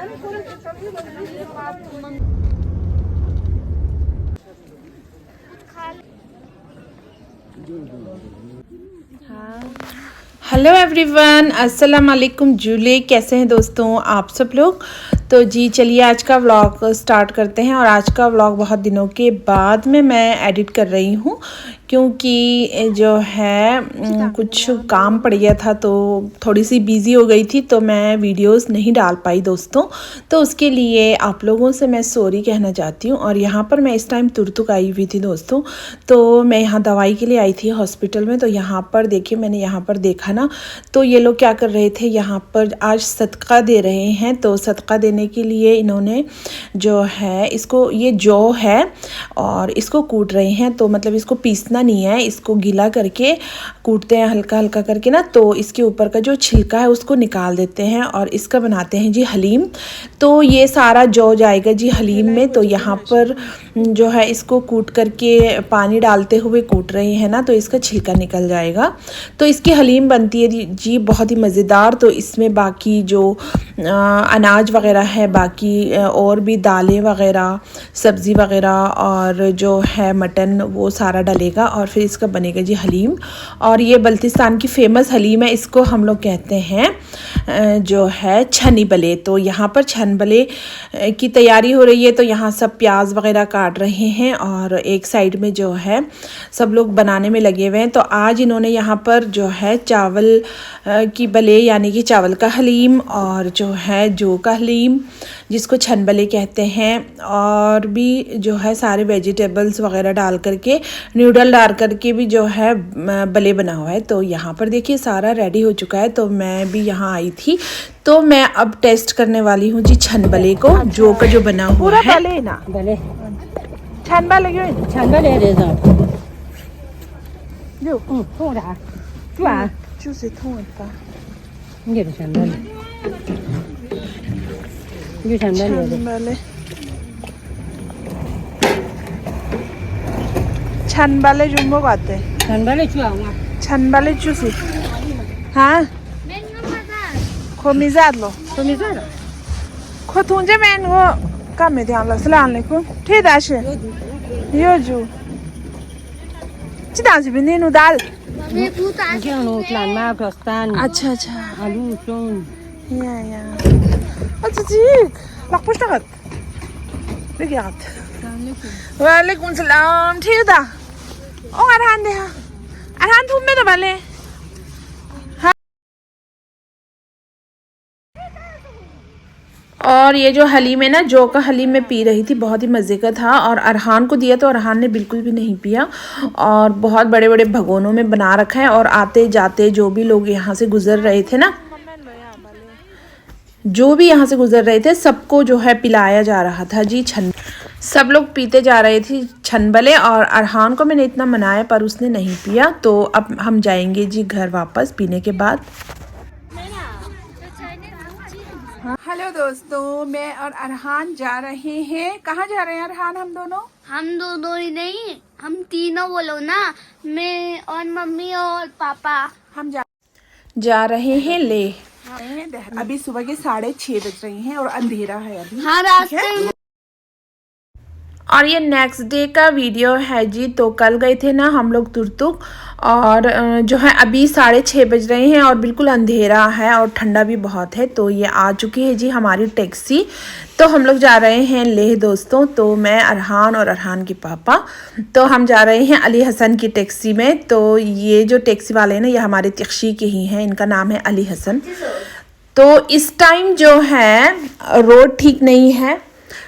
Hello everyone, अस्सलाम वालेकुम। जूले, कैसे हैं दोस्तों आप सब लोग। तो जी चलिए आज का व्लॉग स्टार्ट करते हैं। और आज का व्लॉग बहुत दिनों के बाद में मैं एडिट कर रही हूँ, क्योंकि जो है कुछ काम पड़ गया था तो थोड़ी सी बिज़ी हो गई थी, तो मैं वीडियोस नहीं डाल पाई दोस्तों। तो उसके लिए आप लोगों से मैं सॉरी कहना चाहती हूँ। और यहाँ पर मैं इस टाइम तुरतुक आई हुई थी दोस्तों, तो मैं यहाँ दवाई के लिए आई थी हॉस्पिटल में। तो यहाँ पर देखिए, मैंने यहाँ पर देखा ना, तो ये लोग क्या कर रहे थे, यहाँ पर आज सदका दे रहे हैं। तो सदका देने के लिए इन्होंने जो है इसको, ये जौ है और इसको कूट रहे हैं। तो मतलब इसको पीसना नहीं है, इसको गीला करके कूटते हैं हल्का हल्का करके ना, तो इसके ऊपर का जो छिलका है उसको निकाल देते हैं और इसका बनाते हैं जी हलीम। तो ये सारा जौ जाएगा जी हलीम में। तो यहाँ पर जो है इसको कूट करके पानी डालते हुए कूट रहे हैं ना, तो इसका छिलका निकल जाएगा। तो इसकी हलीम बनती है जी बहुत ही मज़ेदार। तो इसमें बाकी जो अनाज वगैरह है, बाकी और भी दालें वगैरह, सब्ज़ी वगैरह और जो है मटन, वो सारा डलेगा और फिर इसका बनेगा जी हलीम। और ये बल्तिस्तान की फ़ेमस हलीम है, इसको हम लोग कहते हैं जो है छनी बले। तो यहाँ पर छन बले की तैयारी हो रही है। तो यहाँ सब प्याज वगैरह काट रहे हैं और एक साइड में जो है सब लोग बनाने में लगे हुए हैं। तो आज इन्होंने यहाँ पर जो है चावल की बले यानी कि चावल का हलीम और जो है जौ का हलीम, जिसको छन बले कहते हैं, और भी जो है सारे वेजिटेबल्स वगैरह डाल करके, नूडल डाल करके भी जो है बले बना हुआ है। तो यहाँ पर देखिए सारा रेडी हो चुका है। तो मैं भी यहाँ आई थी, तो मैं अब टेस्ट करने वाली हूँ जी छन बले को, जौ का जो बना हुआ है। बले ना बले छन बले क्यों छन बले रे साहब जो थोड़ा क्या就是痛吧ये छन बले ये छन बले छन बले जुम्बो बाते छन बले चुआवा छन बले चुसी हाँ खोमिज़ालो खोतुंजे में वो कम है ध्यान अस्सलाम वालेकुम ठीक है योजू चिदांसी भी नहीं नुदाल अच्छा अच्छा या अच्छा ठीक लखपुश तक बेगियात वालेकुम सलाम ठीक है ओ अरहान दे अरहान तुम में तो भले और ये जो हलीम है ना, जौ का हलीम मैं पी रही थी, बहुत ही मज़े का था। और अरहान को दिया तो अरहान ने बिल्कुल भी नहीं पिया। और बहुत बड़े बड़े भगोनों में बना रखा है। और आते जाते जो भी लोग यहाँ से गुज़र रहे थे ना, जो भी यहाँ से गुज़र रहे थे, सबको जो है पिलाया जा रहा था जी छन। सब लोग पीते जा रहे थे छन बले। और अरहान को मैंने इतना मनाया पर उसने नहीं पिया। तो अब हम जाएंगे जी घर वापस पीने के बाद। हेलो दोस्तों, मैं और अरहान जा रहे हैं। कहाँ जा रहे हैं अरहान हम दोनों? हम दोनों ही नहीं, हम तीनों बोलो ना, मैं और मम्मी और पापा। हम जा रहे हैं ले। अभी सुबह के 6:30 बज रही हैं और अंधेरा है अभी। हाँ रास्ते। और ये नेक्स्ट डे का वीडियो है जी। तो कल गए थे ना हम लोग तुरतुक, और जो है अभी 6:30 बज रहे हैं और बिल्कुल अंधेरा है और ठंडा भी बहुत है। तो ये आ चुकी है जी हमारी टैक्सी। तो हम लोग जा रहे हैं लेह दोस्तों। तो मैं, अरहान और अरहान के पापा, तो हम जा रहे हैं अली हसन की टैक्सी में। तो ये जो टैक्सी वाले हैं ना, ये हमारे तिक्षी के ही हैं, इनका नाम है अली हसन। तो इस टाइम जो है रोड ठीक नहीं है,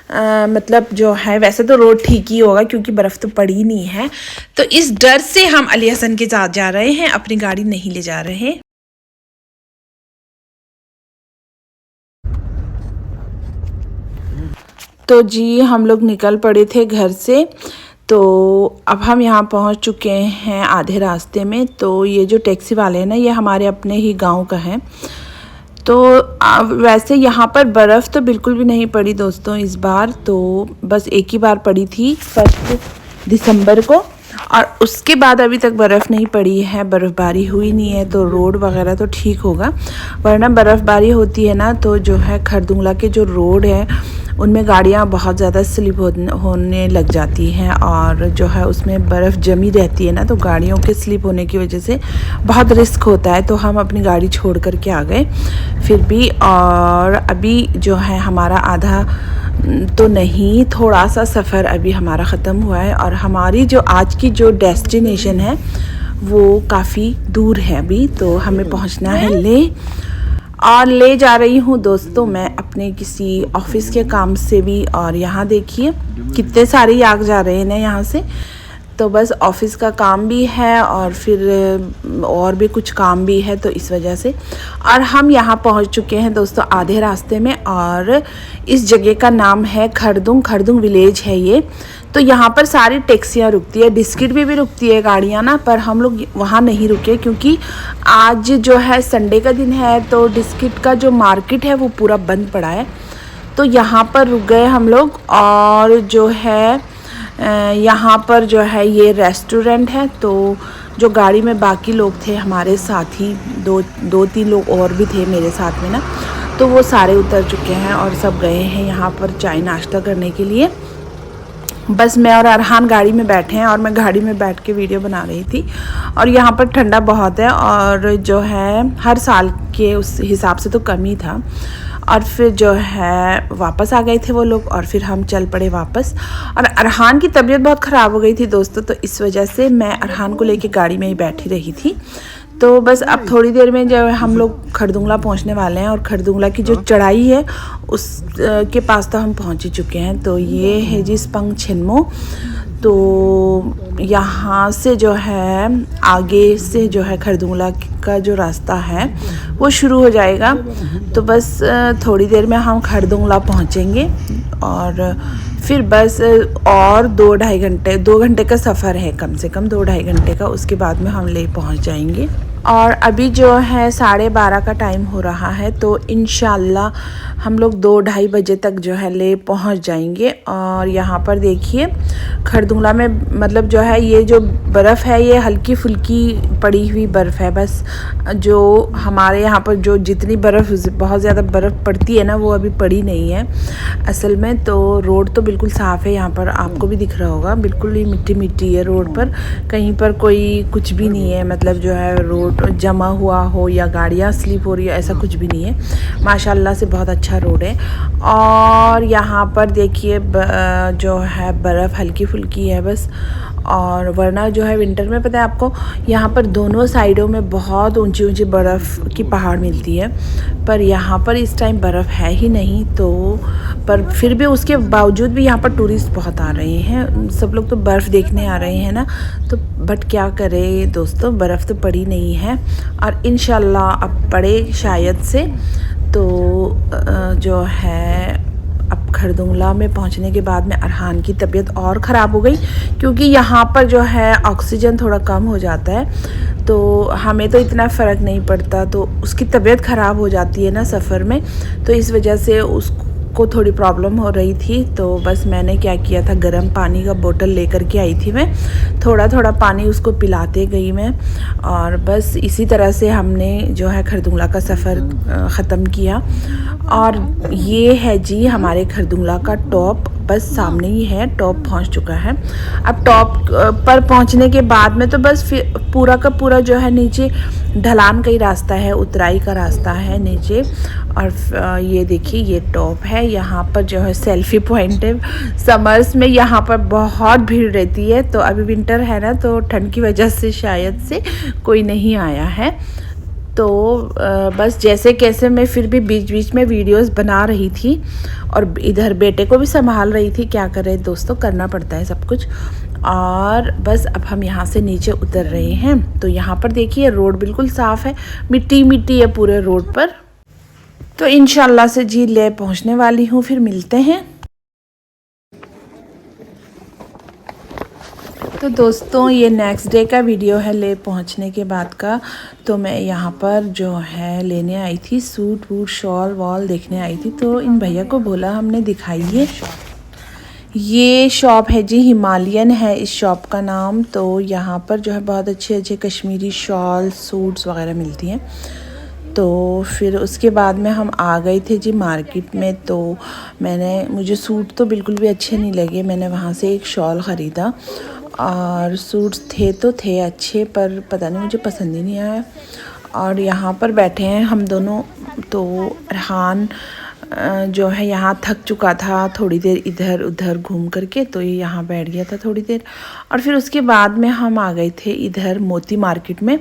मतलब जो है वैसे तो रोड ठीक ही होगा क्योंकि बर्फ़ तो पड़ी नहीं है। तो इस डर से हम अली हसन के साथ जा रहे हैं, अपनी गाड़ी नहीं ले जा रहे हैं। तो जी हम लोग निकल पड़े थे घर से। तो अब हम यहाँ पहुँच चुके हैं आधे रास्ते में। तो ये जो टैक्सी वाले हैं ना, ये हमारे अपने ही गांव का है। तो वैसे यहाँ पर बर्फ़ तो बिल्कुल भी नहीं पड़ी दोस्तों इस बार। तो बस एक ही बार पड़ी थी 1 दिसंबर को। और उसके बाद अभी तक बर्फ़ नहीं पड़ी है, बर्फ़बारी हुई नहीं है, तो रोड वगैरह तो ठीक होगा। वरना बर्फ़बारी होती है ना तो जो है खरदुंगला के जो रोड है उनमें गाड़ियाँ बहुत ज़्यादा स्लिप होने लग जाती हैं, और जो है उसमें बर्फ़ जमी रहती है ना, तो गाड़ियों के स्लिप होने की वजह से बहुत रिस्क होता है। तो हम अपनी गाड़ी छोड़ कर के आ गए फिर भी। और अभी जो है हमारा आधा तो नहीं, थोड़ा सा सफ़र अभी हमारा ख़त्म हुआ है, और हमारी जो आज की जो डेस्टिनेशन है वो काफ़ी दूर है अभी, तो हमें पहुंचना है ले। और ले जा रही हूँ दोस्तों मैं अपने किसी ऑफिस के काम से भी। और यहाँ देखिए कितने सारे आग जा रहे हैं ना यहाँ से, तो बस ऑफिस का काम भी है और फिर और भी कुछ काम भी है, तो इस वजह से। और हम यहाँ पहुँच चुके हैं दोस्तों आधे रास्ते में, और इस जगह का नाम है खरदुंग विलेज है ये। तो यहाँ पर सारी टैक्सियाँ रुकती है, डिस्किट भी रुकती है गाड़ियाँ ना, पर हम लोग वहाँ नहीं रुके क्योंकि आज जो है संडे का दिन है, तो डिस्किट का जो मार्केट है वो पूरा बंद पड़ा है। तो यहाँ पर रुक गए हम लोग। और जो है यहाँ पर जो है ये रेस्टोरेंट है, तो जो गाड़ी में बाकी लोग थे हमारे साथी, दो तीन लोग और भी थे मेरे साथ में ना, तो वो सारे उतर चुके हैं और सब गए हैं यहाँ पर चाय नाश्ता करने के लिए। बस मैं और अरहान गाड़ी में बैठे हैं, और मैं गाड़ी में बैठ के वीडियो बना रही थी। और यहाँ पर ठंडा बहुत है, और जो है हर साल के उस हिसाब से तो कम ही था। और फिर जो है वापस आ गए थे वो लोग, और फिर हम चल पड़े वापस। और अरहान की तबीयत बहुत ख़राब हो गई थी दोस्तों, तो इस वजह से मैं अरहान को लेके गाड़ी में ही बैठी रही थी। तो बस अब थोड़ी देर में जो है हम लोग खरदुंगला पहुंचने वाले हैं, और खरदुंगला की जो चढ़ाई है उस के पास तो हम पहुंच ही चुके हैं। तो ये है जी स्पंग छिन्मो। तो यहाँ से जो है आगे से जो है खरदुंगला का जो रास्ता है वो शुरू हो जाएगा। तो बस थोड़ी देर में हम खरदुंगला पहुँचेंगे, और फिर बस और 2 घंटे का सफ़र है, कम से कम 2-2.5 घंटे का। उसके बाद में हम ले पहुँच जाएंगे। और अभी जो है 12:30 का टाइम हो रहा है, तो इंशाल्लाह हम लोग 2-2:30 बजे तक जो है ले पहुंच जाएंगे। और यहाँ पर देखिए खरदुंगला में मतलब जो है ये जो बर्फ़ है ये हल्की फुल्की पड़ी हुई बर्फ़ है। बस जो हमारे यहाँ पर जो जितनी बर्फ़ बहुत ज़्यादा बर्फ़ पड़ती है ना वो अभी पड़ी नहीं है असल में। तो रोड तो बिल्कुल साफ़ है, यहाँ पर आपको भी दिख रहा होगा, बिल्कुल ही मिट्टी मिट्टी है रोड पर, कहीं पर कोई कुछ भी नहीं है, मतलब जो है रोड जमा हुआ हो या गाड़ियाँ स्लिप हो रही है ऐसा कुछ भी नहीं है। माशाल्लाह से बहुत अच्छा रोड है। और यहाँ पर देखिए जो है बर्फ़ हल्की फुल्की है बस। और वरना जो है विंटर में पता है आपको यहाँ पर दोनों साइडों में बहुत ऊंची ऊंची बर्फ़ की पहाड़ मिलती है, पर यहाँ पर इस टाइम बर्फ़ है ही नहीं। तो पर फिर भी उसके बावजूद भी यहाँ पर टूरिस्ट बहुत आ रहे हैं, सब लोग तो बर्फ़ देखने आ रहे हैं ना। तो बट क्या करें दोस्तों, बर्फ़ तो पड़ी नहीं है, और इंशाल्लाह अब पड़े शायद से। तो जो है अब खरदुंगला में पहुंचने के बाद में अरहान की तबीयत और ख़राब हो गई, क्योंकि यहाँ पर जो है ऑक्सीजन थोड़ा कम हो जाता है। तो हमें तो इतना फ़र्क नहीं पड़ता, तो उसकी तबीयत ख़राब हो जाती है ना सफ़र में, तो इस वजह से उसको थोड़ी प्रॉब्लम हो रही थी। तो बस मैंने क्या किया था, गर्म पानी का बोतल लेकर के आई थी मैं, थोड़ा थोड़ा पानी उसको पिलाते गई मैं। और बस इसी तरह से हमने जो है खरदुंगला का सफ़र ख़त्म किया। और ये है जी हमारे खरदुंगला का टॉप, बस सामने ही है, टॉप पहुंच चुका है। अब टॉप पर पहुंचने के बाद में तो बस फिर पूरा का पूरा जो है नीचे ढलान का ही रास्ता है, उतराई का रास्ता है नीचे। और ये देखिए ये टॉप है, यहाँ पर जो है सेल्फी पॉइंट है। समर्स में यहाँ पर बहुत भीड़ रहती है, तो अभी विंटर है ना, तो ठंड की वजह से शायद से कोई नहीं आया है। तो बस जैसे कैसे मैं फिर भी बीच बीच में वीडियोस बना रही थी, और इधर बेटे को भी संभाल रही थी। क्या करें दोस्तों, करना पड़ता है सब कुछ। और बस अब हम यहाँ से नीचे उतर रहे हैं। तो यहाँ पर देखिए रोड बिल्कुल साफ़ है, मिट्टी मिट्टी है पूरे रोड पर। तो इंशाल्लाह से जी ले पहुँचने वाली हूँ, फिर मिलते हैं। तो दोस्तों ये नेक्स्ट डे का वीडियो है ले पहुंचने के बाद का। तो मैं यहाँ पर जो है लेने आई थी सूट वूट शॉल वॉल देखने आई थी, तो इन भैया को बोला हमने दिखाइए। ये शॉप है जी, हिमालयन है इस शॉप का नाम। तो यहाँ पर जो है बहुत अच्छे अच्छे कश्मीरी शॉल सूट्स वगैरह मिलती हैं। तो फिर उसके बाद में हम आ गए थे जी मार्केट में। तो मुझे सूट तो बिल्कुल भी अच्छे नहीं लगे। मैंने वहाँ से एक शॉल ख़रीदा और सूट्स थे तो थे अच्छे, पर पता नहीं मुझे पसंद ही नहीं आया। और यहाँ पर बैठे हैं हम दोनों। तो अरहान जो है यहाँ थक चुका था थोड़ी देर इधर उधर घूम करके, तो ये यहाँ बैठ गया था थोड़ी देर। और फिर उसके बाद में हम आ गए थे इधर मोती मार्केट में।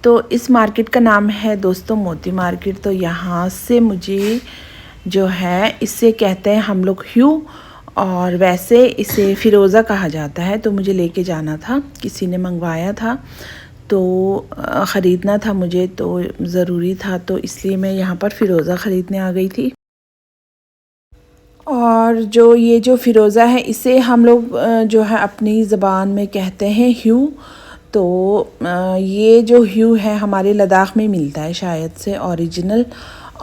तो इस मार्केट का नाम है दोस्तों मोती मार्केट। तो यहाँ से मुझे जो है, इससे कहते हैं हम लोग ह्यू, और वैसे इसे फ़िरोज़ा कहा जाता है। तो मुझे लेके जाना था, किसी ने मंगवाया था तो ख़रीदना था मुझे, तो ज़रूरी था, तो इसलिए मैं यहाँ पर फ़िरोज़ा ख़रीदने आ गई थी। और ये जो फ़िरोज़ा है इसे हम लोग जो है अपनी ज़बान में कहते हैं ह्यू। तो ये जो ह्यू है हमारे लद्दाख में मिलता है शायद से ओरिजिनल।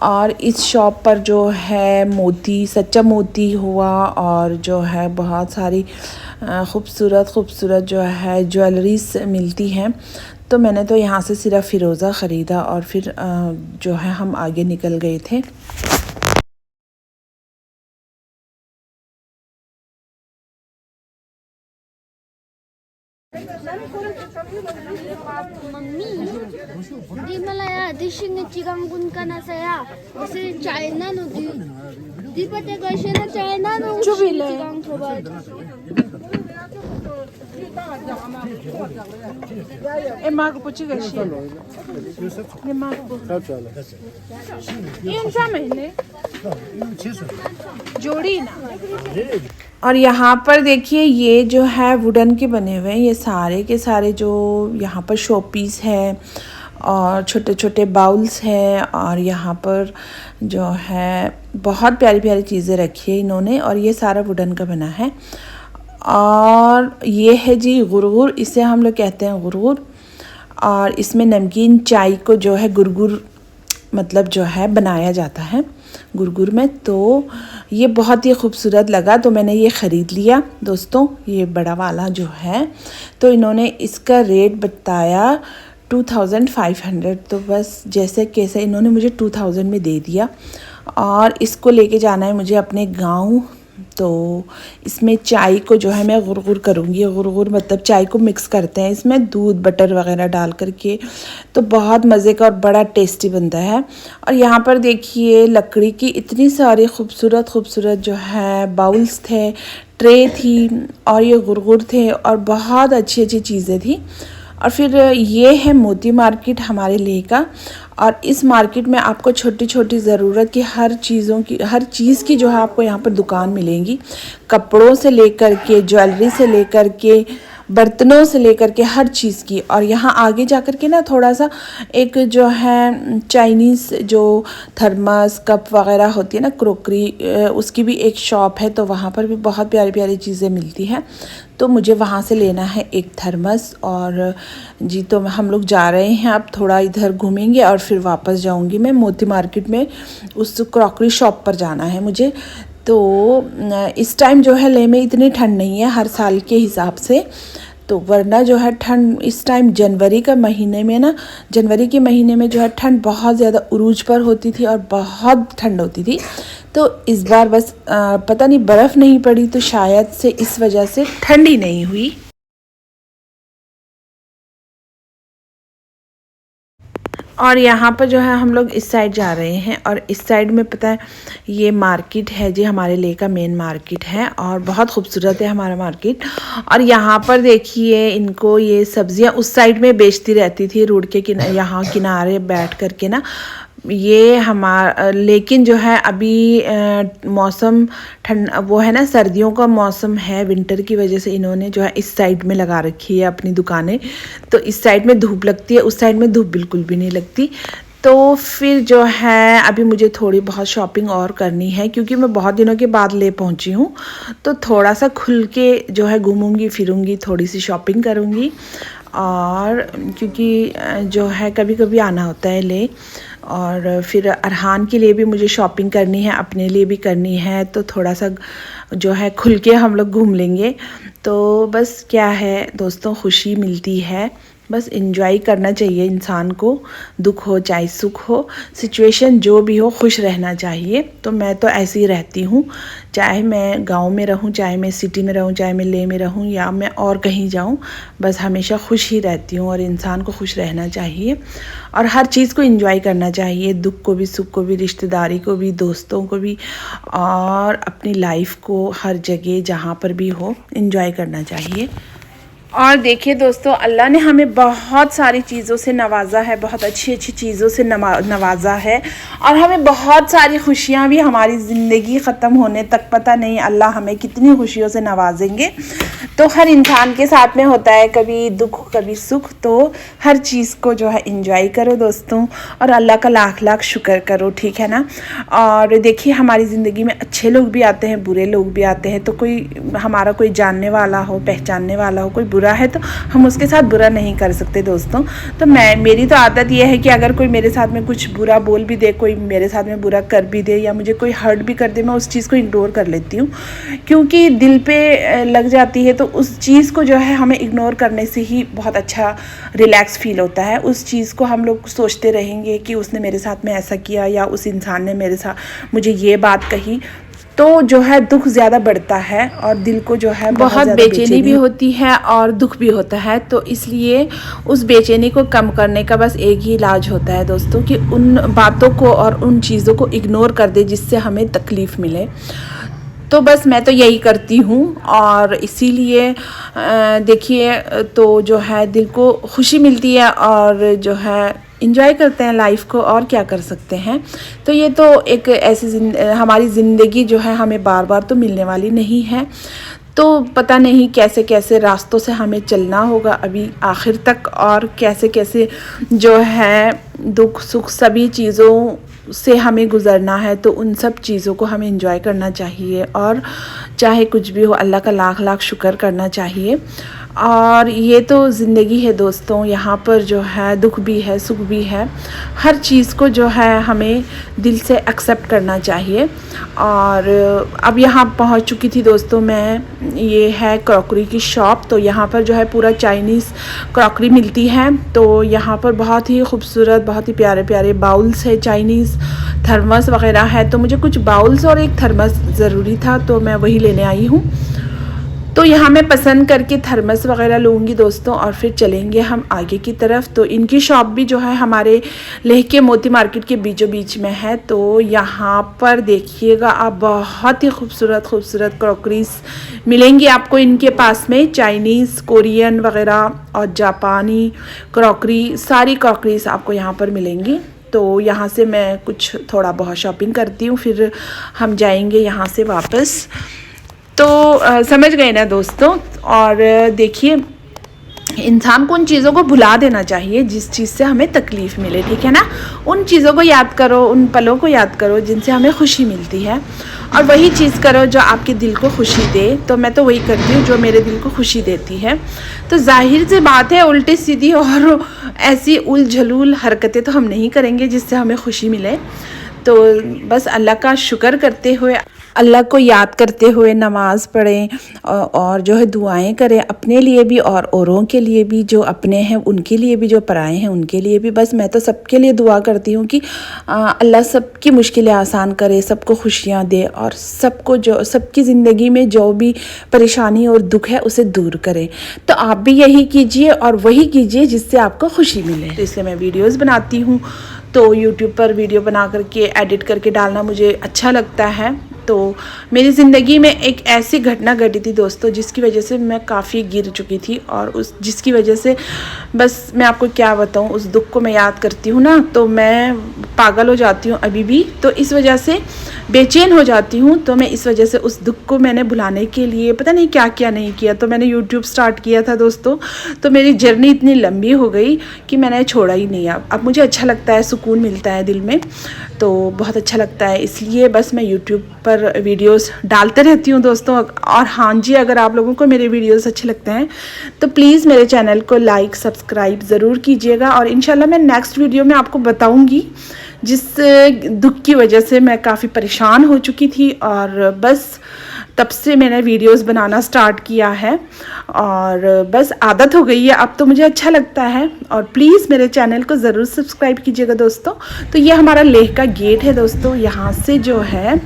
और इस शॉप पर जो है मोती, सच्चा मोती हुआ, और जो है बहुत सारी खूबसूरत जो है ज्वेलरीज मिलती हैं। तो मैंने तो यहाँ से सिर्फ फ़िरोज़ा ख़रीदा और फिर जो है हम आगे निकल गए थे। Mummy di malaya di shingi chigang gun kana saya ose China no di pate gaishe na China no chigang thoba Mago po chiga shi. Ne mago. Yin sa महीने जोड़ी ना। और यहाँ पर देखिए ये जो है वुडन के बने हुए हैं, ये सारे के सारे जो यहाँ पर शो पीस है और छोटे छोटे बाउल्स हैं। और यहाँ पर जो है बहुत प्यारी प्यारी चीज़ें रखी है इन्होंने, और ये सारा वुडन का बना है। और ये है जी गुरगुर, इसे हम लोग कहते हैं गुरगुर। और इसमें नमकीन चाय को जो है गुरगुर मतलब जो है बनाया जाता है गुरगुर में। तो ये बहुत ही खूबसूरत लगा, तो मैंने ये ख़रीद लिया दोस्तों, ये बड़ा वाला जो है। तो इन्होंने इसका रेट बताया 2500। तो बस जैसे कैसे इन्होंने मुझे 2000 में दे दिया। और इसको लेके जाना है मुझे अपने गांव। तो इसमें चाय को जो है मैं गुरगुर करूँगी। गुरगुर मतलब चाय को मिक्स करते हैं इसमें दूध बटर वगैरह डाल करके, तो बहुत मज़े का और बड़ा टेस्टी बनता है। और यहाँ पर देखिए लकड़ी की इतनी सारी खूबसूरत जो है बाउल्स थे, ट्रे थी, और ये गुरगुर थे, और बहुत अच्छी चीज़ें थी। और फिर ये है मोती मार्केट हमारे लेह का। और इस मार्केट में आपको छोटी छोटी ज़रूरत की हर चीज़ की जो है आपको यहाँ पर दुकान मिलेंगी। कपड़ों से लेकर के, ज्वेलरी से लेकर के, बर्तनों से लेकर के हर चीज़ की। और यहाँ आगे जा कर के ना थोड़ा सा एक जो है चाइनीज़ जो थर्मस कप वगैरह होती है ना, क्रोकरी, उसकी भी एक शॉप है। तो वहाँ पर भी बहुत प्यारी प्यारी चीज़ें मिलती हैं। तो मुझे वहाँ से लेना है एक थर्मस। और जी तो हम लोग जा रहे हैं, अब थोड़ा इधर घूमेंगे और फिर वापस जाऊँगी मैं मोती मार्केट में, उस क्रॉकरी शॉप पर जाना है मुझे। तो इस टाइम जो है लेह में इतनी ठंड नहीं है हर साल के हिसाब से। तो वरना जो है ठंड इस टाइम जनवरी के महीने में जो है ठंड बहुत ज़्यादा उरूज पर होती थी और बहुत ठंड होती थी। तो इस बार बस पता नहीं बर्फ़ नहीं पड़ी, तो शायद से इस वजह से ठंडी नहीं हुई। और यहाँ पर जो है हम लोग इस साइड जा रहे हैं, और इस साइड में पता है ये मार्केट है जी, हमारे लेह का मेन मार्केट है, और बहुत खूबसूरत है हमारा मार्केट। और यहाँ पर देखिए इनको ये सब्जियाँ उस साइड में बेचती रहती थी रोड के यहाँ किनारे बैठ कर के ना, ये हमारा। लेकिन जो है अभी मौसम ठंड वो है ना, सर्दियों का मौसम है, विंटर की वजह से इन्होंने जो है इस साइड में लगा रखी है अपनी दुकानें। तो इस साइड में धूप लगती है, उस साइड में धूप बिल्कुल भी नहीं लगती। तो फिर जो है अभी मुझे थोड़ी बहुत शॉपिंग और करनी है, क्योंकि मैं बहुत दिनों के बाद ले पहुंची हूँ। तो थोड़ा सा खुल के जो है घूमूंगी फिरूंगी, थोड़ी सी शॉपिंग करूँगी। और क्योंकि जो है कभी कभी आना होता है ले, और फिर अरहान के लिए भी मुझे शॉपिंग करनी है, अपने लिए भी करनी है, तो थोड़ा सा जो है खुल के हम लोग घूम लेंगे। तो बस क्या है दोस्तों, खुशी मिलती है, बस एंजॉय करना चाहिए इंसान को, दुख हो चाहे सुख हो, सिचुएशन जो भी हो खुश रहना चाहिए। तो मैं तो ऐसे ही रहती हूँ, चाहे मैं गांव में रहूँ, चाहे मैं सिटी में रहूँ, चाहे मैं लेह में रहूँ या मैं और कहीं जाऊँ, बस हमेशा खुश ही रहती हूँ। और इंसान को खुश रहना चाहिए और हर चीज़ को एंजॉय करना चाहिए, दुख को भी, सुख को भी, रिश्तेदारी को भी, दोस्तों को भी, और अपनी लाइफ को हर जगह जहाँ पर भी हो एंजॉय करना चाहिए। और देखिए दोस्तों, अल्लाह ने हमें बहुत सारी चीज़ों से नवाजा है, बहुत अच्छी अच्छी चीज़ों से नवाजा है, और हमें बहुत सारी खुशियाँ भी, हमारी ज़िंदगी ख़त्म होने तक पता नहीं अल्लाह हमें कितनी खुशियों से नवाजेंगे। तो हर इंसान के साथ में होता है कभी दुख कभी सुख, तो हर चीज़ को जो है एंजॉय करो दोस्तों, और अल्लाह का लाख लाख शुक्र करो, ठीक है ना। और देखिए हमारी ज़िंदगी में अच्छे लोग भी आते हैं, बुरे लोग भी आते हैं। तो कोई हमारा कोई जानने वाला हो, पहचानने वाला हो, कोई बुरा है तो हम उसके साथ बुरा नहीं कर सकते दोस्तों। तो मेरी तो आदत यह है कि अगर कोई मेरे साथ में कुछ बुरा बोल भी दे, कोई मेरे साथ में बुरा कर भी दे, या मुझे कोई हर्ट भी कर दे, मैं उस चीज़ को इग्नोर कर लेती हूँ, क्योंकि दिल पे लग जाती है। तो उस चीज़ को जो है हमें इग्नोर करने से ही बहुत अच्छा रिलैक्स फील होता है। उस चीज़ को हम लोग सोचते रहेंगे कि उसने मेरे साथ में ऐसा किया, या उस इंसान ने मेरे साथ मुझे ये बात कही, तो जो है दुख ज़्यादा बढ़ता है और दिल को जो है बहुत बेचैनी भी होती है और दुख भी होता है। तो इसलिए उस बेचैनी को कम करने का बस एक ही इलाज होता है दोस्तों, कि उन बातों को और उन चीज़ों को इग्नोर कर दे जिससे हमें तकलीफ़ मिले। तो बस मैं तो यही करती हूँ, और इसीलिए देखिए तो जो है दिल को खुशी मिलती है, और जो है इंजॉय करते हैं लाइफ को, और क्या कर सकते हैं। तो ये तो एक ऐसी हमारी ज़िंदगी जो है हमें बार बार तो मिलने वाली नहीं है। तो पता नहीं कैसे कैसे रास्तों से हमें चलना होगा अभी आखिर तक, और कैसे कैसे जो है दुख सुख सभी चीज़ों से हमें गुज़रना है। तो उन सब चीज़ों को हमें एंजॉय करना चाहिए, और चाहे कुछ भी हो अल्लाह का लाख लाख शुक्र करना चाहिए। और ये तो ज़िंदगी है दोस्तों, यहाँ पर जो है दुख भी है सुख भी है, हर चीज़ को जो है हमें दिल से एक्सेप्ट करना चाहिए। और अब यहाँ पहुँच चुकी थी दोस्तों मैं, ये है क्रॉकरी की शॉप। तो यहाँ पर जो है पूरा चाइनीज़ क्रॉकरी मिलती है। तो यहाँ पर बहुत ही खूबसूरत, बहुत ही प्यारे प्यारे बाउल्स है, चाइनीज़ थर्मस वगैरह है। तो मुझे कुछ बाउल्स और एक थर्मस ज़रूरी था, तो मैं वही लेने आई हूँ। तो यहाँ मैं पसंद करके थर्मस वगैरह लूँगी दोस्तों, और फिर चलेंगे हम आगे की तरफ। तो इनकी शॉप भी जो है हमारे लेह के मोती मार्केट के बीचों बीच में है। तो यहाँ पर देखिएगा आप, बहुत ही खूबसूरत खूबसूरत क्रॉकरीज मिलेंगी आपको इनके पास में, चाइनीज़, कोरियन वगैरह और जापानी क्रॉकरी, सारी क्रॉकरीज आपको यहाँ पर मिलेंगी। तो यहाँ से मैं कुछ थोड़ा बहुत शॉपिंग करती हूँ, फिर हम जाएंगे यहाँ से वापस। तो समझ गए ना दोस्तों। और देखिए इंसान को उन चीज़ों को भुला देना चाहिए जिस चीज़ से हमें तकलीफ़ मिले, ठीक है ना। उन चीज़ों को याद करो, उन पलों को याद करो जिनसे हमें खुशी मिलती है, और वही चीज़ करो जो आपके दिल को खुशी दे। तो मैं तो वही करती हूँ जो मेरे दिल को खुशी देती है। तो जाहिर सी बात है उल्टी सीधी और ऐसी उलझलूल हरकतें तो हम नहीं करेंगे जिससे हमें खुशी मिले। तो बस अल्लाह का शुक्र करते हुए, अल्लाह को याद करते हुए नमाज़ पढ़ें, और जो है दुआएं करें अपने लिए भी और औरों के लिए भी, जो अपने हैं उनके लिए भी, जो पराए हैं उनके लिए भी। बस मैं तो सबके लिए दुआ करती हूँ कि अल्लाह सबकी मुश्किलें आसान करे, सबको खुशियाँ दे, और सबको जो सबकी ज़िंदगी में जो भी परेशानी और दुख है उसे दूर करे। तो आप भी यही कीजिए और वही कीजिए जिससे आपको खुशी मिले। तो इसलिए मैं वीडियोज़ बनाती हूँ। तो यूट्यूब पर वीडियो बना करके एडिट करके डालना मुझे अच्छा लगता है। तो मेरी ज़िंदगी में एक ऐसी घटना घटी थी दोस्तों जिसकी वजह से मैं काफ़ी गिर चुकी थी, और जिसकी वजह से बस मैं आपको क्या बताऊं, उस दुख को मैं याद करती हूँ ना तो मैं पागल हो जाती हूँ अभी भी। तो इस वजह से बेचैन हो जाती हूँ। तो मैं इस वजह से उस दुख को मैंने भुलाने के लिए पता नहीं क्या क्या नहीं किया। तो मैंने यूट्यूब स्टार्ट किया था दोस्तों। तो मेरी जर्नी इतनी लंबी हो गई कि मैंने छोड़ा ही नहीं। अब मुझे अच्छा लगता है, सुकून मिलता है दिल में, तो बहुत अच्छा लगता है। इसलिए बस मैं यूट्यूब पर वीडियोस डालते रहती हूँ दोस्तों। और हाँ जी, अगर आप लोगों को मेरे वीडियोस अच्छे लगते हैं तो प्लीज़ मेरे चैनल को लाइक सब्सक्राइब ज़रूर कीजिएगा। और इंशाल्लाह मैं नेक्स्ट वीडियो में आपको बताऊँगी जिस दुख की वजह से मैं काफ़ी परेशान हो चुकी थी, और बस तब से मैंने वीडियोस बनाना स्टार्ट किया है और बस आदत हो गई है, अब तो मुझे अच्छा लगता है। और प्लीज़ मेरे चैनल को ज़रूर सब्सक्राइब कीजिएगा दोस्तों। तो ये हमारा लेह का गेट है दोस्तों, यहाँ से जो है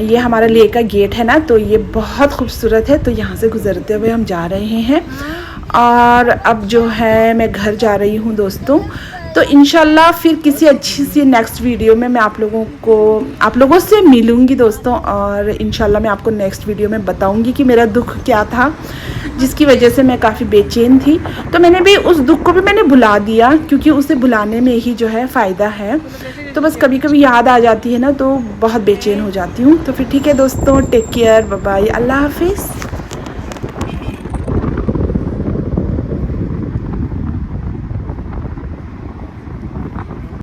ये हमारा लेह का गेट है ना, तो ये बहुत खूबसूरत है। तो यहाँ से गुजरते हुए हम जा रहे हैं और अब जो है मैं घर जा रही हूँ दोस्तों। तो इंशाल्लाह फिर किसी अच्छी सी नेक्स्ट वीडियो में मैं आप लोगों से मिलूँगी दोस्तों, और इंशाल्लाह मैं आपको नेक्स्ट वीडियो में बताऊँगी कि मेरा दुख क्या था जिसकी वजह से मैं काफ़ी बेचैन थी। तो मैंने भी उस दुख को भी मैंने भुला दिया, क्योंकि उसे भुलाने में ही जो है फ़ायदा है। तो बस कभी कभी याद आ जाती है ना, तो बहुत बेचैन हो जाती हूँ। तो फिर ठीक है दोस्तों, टेक केयर, बाय बाय, अल्लाह हाफिज़।